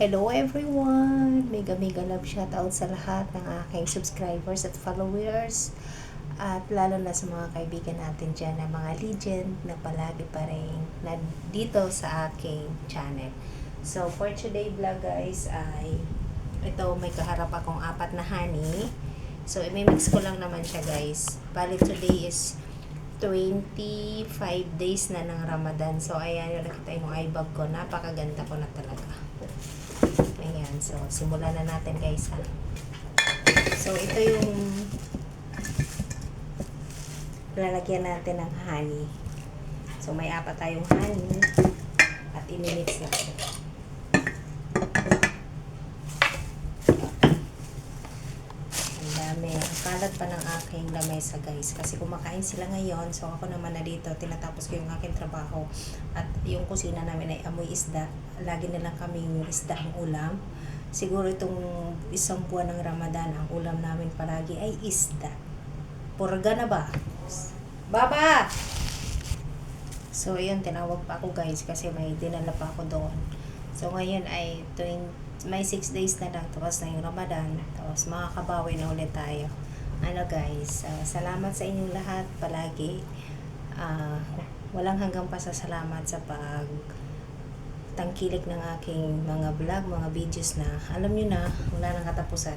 Hello everyone! Mega mega love shoutout sa lahat ng aking subscribers at followers at lalo na sa mga kaibigan natin dyan na mga legend na palagi pa rin na dito sa aking channel. So for today vlog guys ay ito may kaharap akong 4 na honey. So i-mix ko lang naman siya guys. Bali today is 25 days na ng Ramadan. So ayan yung nakita yung eye bag ko. Napakaganda ko na talaga. Ayan, so simulan na natin guys ha. So ito yung lalagyan natin ng honey. So may 4 tayong honey at i-mix natin. Ang dami. Ang kalat pa ng aking lamesa guys kasi kumakain sila ngayon. So ako naman na dito, tinatapos ko yung aking trabaho at yung kusina namin ay amoy isda. Lagi na lang kaming isda ang ulam. Siguro itong isang buwan ng Ramadan, ang ulam namin palagi ay isda. Purga na ba? Baba! So, yun, tinawag pa ako guys kasi may dinala pa ako doon. So, ngayon ay may 6 days na lang tapos na yung Ramadan. Tapos makakabawi na ulit tayo. Ano guys, salamat sa inyong lahat palagi. Walang hanggang pasasalamat sa tangkilik ng aking mga vlog, mga videos na alam nyo na, wala nang katapusan.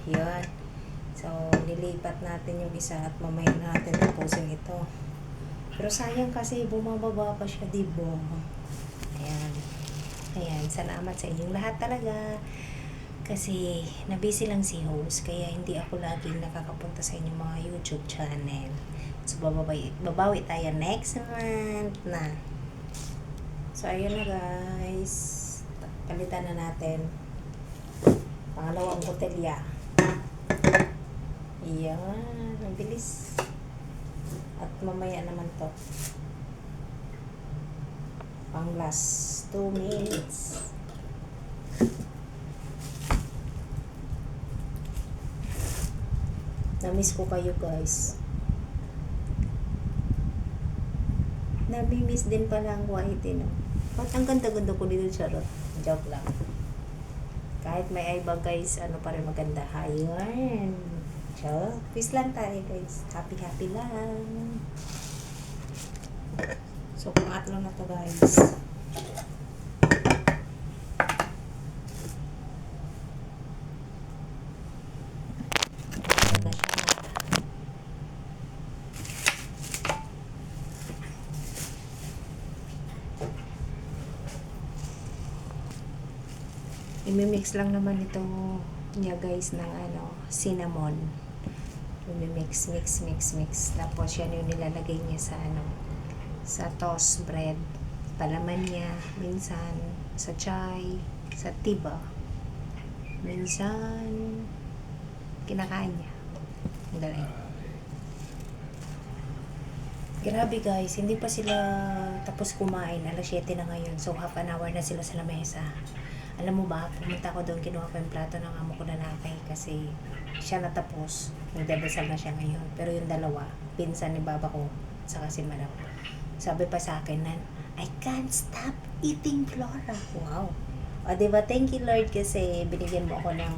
Yun. So, lilipat natin yung isa at mamaya natin tapusin ito. Pero sayang kasi bumababa pa siya, diba? Ayan. Ayan, salamat sa inyong lahat talaga. Kasi nabisi lang si host, kaya hindi ako laging nakakapunta sa inyong mga YouTube channel. So, babawi tayo next month na. So, ayun na guys. Palitan na natin. Pangalawang botelya. Ayan. Ang bilis. At mamaya naman to. Pang last 2 minutes. Namiss ko kayo guys. Nami-miss din pala ang white, no? Ba't ang ganda-ganda ko dito, charot? Joke lang. Kahit may eye bag, guys, ano pa rin maganda. Ayun. Joke. Peace lang tayo, guys. Happy-happy lang. So, pangatlo na to, guys. I-mix lang naman ito niya guys ng cinnamon. I-mix, mix. Tapos yan yung nilalagay niya sa toast bread. Palaman niya, minsan sa chai, sa tiba. Minsan kinakain niya. Ang galing. Grabe guys, hindi pa sila tapos kumain. Alas 7 na ngayon. So half an hour na sila sa lamesa. Alam mo ba, pumunta ko doon, kinuha ko yung plato ng amo ko lalaki kasi siya natapos. Nagdadasal na siya ngayon. Pero yung dalawa, pinsan ni baba ko, saka si madam. Sabi pa sa akin na, I can't stop eating Flora. Wow. O diba, thank you Lord kasi binigyan mo ako ng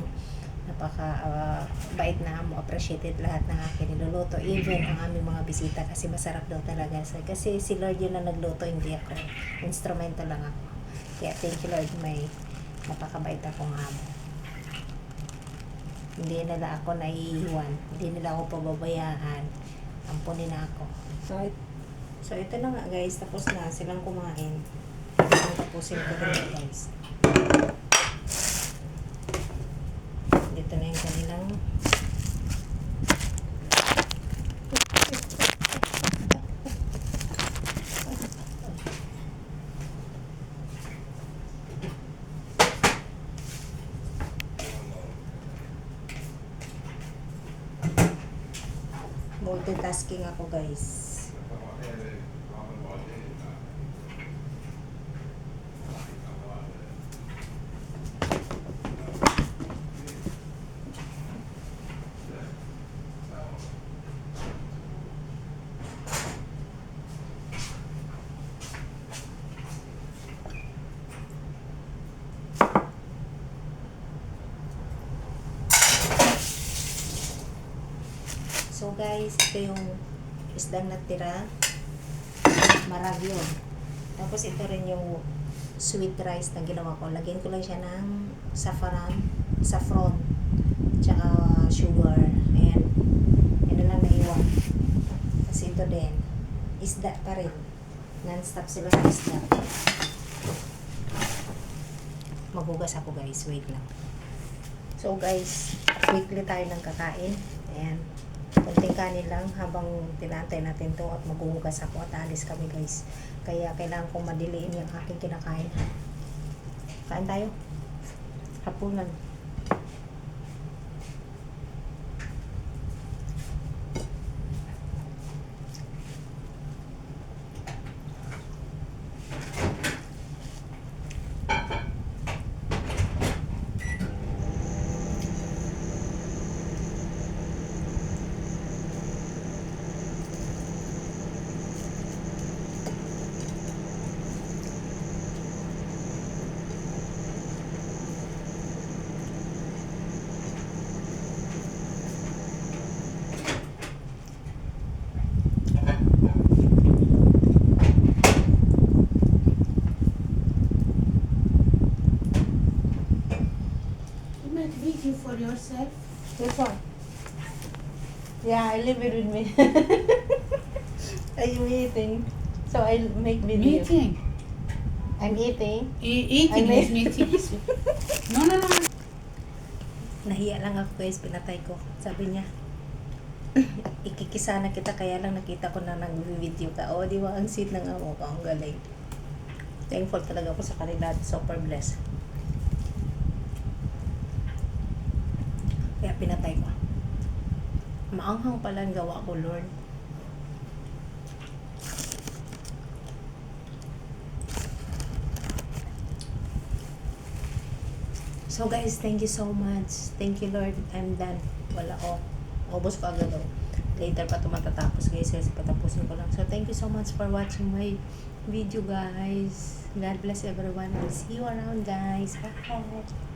bait na amo. Appreciated lahat ng akin niluluto. Even ang aming mga bisita kasi masarap daw talaga. Kasi si Lord yun na nagluto, hindi ako. Instrumento lang ako. Kaya thank you Lord, may napakabait akong amo. Hindi nila ako naiiwan. Hindi nila ako pababayaan. Ampunin na ako. So ito na nga guys. Tapos na silang kumain. Tapusin ko rin guys. Dito na yung kanilang multitasking ako guys. So guys, ito yung isdang natira. Marag yun. Tapos ito rin yung sweet rice na ginawa ko. Lagyan ko lang siya ng saffron, tsaka sugar. Ayan. Yan na lang naiwan. Kasi ito din, isda pa rin. Non-stop sila sa isda. Maghugas ako guys. Wait lang. So guys, quickly tayo ng kakain. Ayan. Kunting kanin lang habang tinantay natin to at maghuhugas ako at alis kami guys. Kaya kailangan kong madiliin yung aking kinakain. Kain tayo. Hapunan. You for yourself? This one. Yeah, I leave it with me. I'm eating. So I make video. Meeting. I'm eating. Eating is meeting. No. Nahiya lang ako guys, pinatay ko. Sabi niya, ikikisa na kita, kaya lang nakita ko na nag-video ka. Oh, di ba? Ang sweet ng amo ko. Ang galing. Thankful talaga ako sa kanila. Super blessed. Kaya pinatay ko. Maanghang pala ang gawa ko, Lord. So guys, thank you so much. Thank you, Lord. I'm done. Wala ko. Ubos ko agad ako. Later pa ito matatapos guys. Kasi patapusin ko lang. So thank you so much for watching my video guys. God bless everyone. I'll see you around guys. Bye.